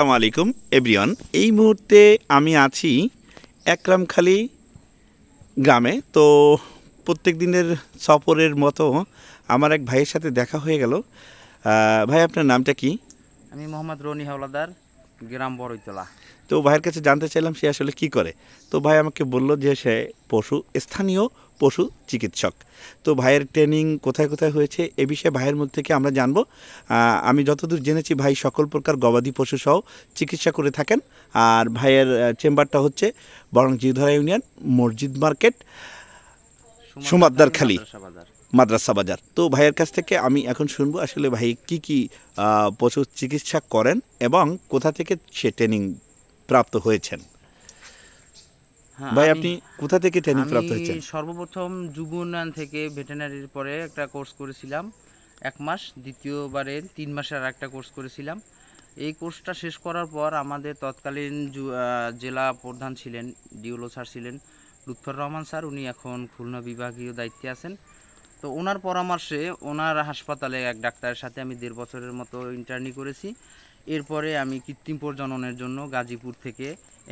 আসসালামু আলাইকুম এভরিওয়ান। এই মুহূর্তে আমি আছি একরামখালী গ্রামে। তো প্রত্যেক দিনের সফরের মতো আমার এক ভাইয়ের সাথে দেখা হয়ে গেল। ভাই, আপনার নামটা কি? আমি মোহাম্মদ রনি হাওলাদার, গ্রাম বড়ইতলা। তো ভাইয়ের কাছে জানতে চাইলাম সে আসলে কি করে। তো ভাই আমাকে বলল যে সে স্থানীয় পশু চিকিৎসক। তো ভাইয়ের ট্রেনিং কোথায় কোথায় হয়েছে এ বিষয়ে ভাইয়ের মুখ থেকে আমরা জানবো। আমি যতদূর জেনেছি ভাই সকল প্রকার গবাদি পশু সহ চিকিৎসা করে থাকেন। আর ভাইয়ের চেম্বারটা হচ্ছে বরংজিধরা ইউনিয়ন, মসজিদ মার্কেট, সুমাদ্দারখালী মাদ্রাসা বাজার। মাদ্রাসা বাজার। তো ভাইয়ের কাছ থেকে আমি এখন শুনবো আসলে ভাই কি কি পশু চিকিৎসা করেন এবং কোথা থেকে সে ট্রেনিং প্রাপ্ত হয়েছেন। হ্যাঁ, ভাই, আমি আপনি কোথা থেকে ট্রেনিং আমি প্রাপ্ত হয়েছেন? সর্বপ্রথম যুব উন্নয়ন থেকে ভেটেরিনারির পরে একটা কোর্স করেছিলাম 1 মাস, দ্বিতীয়বারে 3 মাসের আর একটা কোর্স করেছিলাম। এই কোর্সটা শেষ করার পর আমাদের তৎকালীন জেলা প্রধান ছিলেন, ডিওলো স্যার ছিলেন লুৎফর রহমান স্যার। উনি এখন খুলনা বিভাগীয় দায়িত্বে আছেন। তো ওনার পরামর্শে ওনার হাসপাতালে এক ডাক্তারের সাথে আমি 1.5 বছরের মতো ইন্টার্নি করেছি। এরপরে আমি কৃত্রিম প্রজননের জন্য গাজীপুর থেকে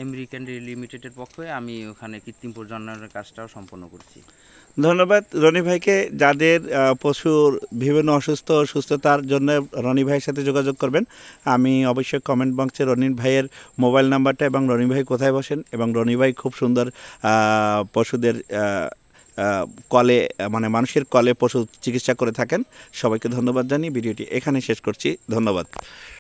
আমেরিকান ডেইরি লিমিটেডের পক্ষে আমি ওখানে কৃত্রিম প্রজননের কাজটাও সম্পন্ন করছি। ধন্যবাদ রনি ভাইকে। যাদের পশুর বিভিন্ন সুস্থতার জন্য রনি ভাইয়ের সাথে যোগাযোগ করবেন। আমি অবশ্যই কমেন্ট বক্সে রনি ভাইয়ের মোবাইল নাম্বারটা এবং রনি ভাই কোথায় বসেন এবং রনি ভাই খুব সুন্দর পশুদের কলে, মানে মানুষের কলে পশু চিকিৎসা করে থাকেন। সবাইকে ধন্যবাদ জানিয়ে ভিডিওটি এখানে শেষ করছি। ধন্যবাদ।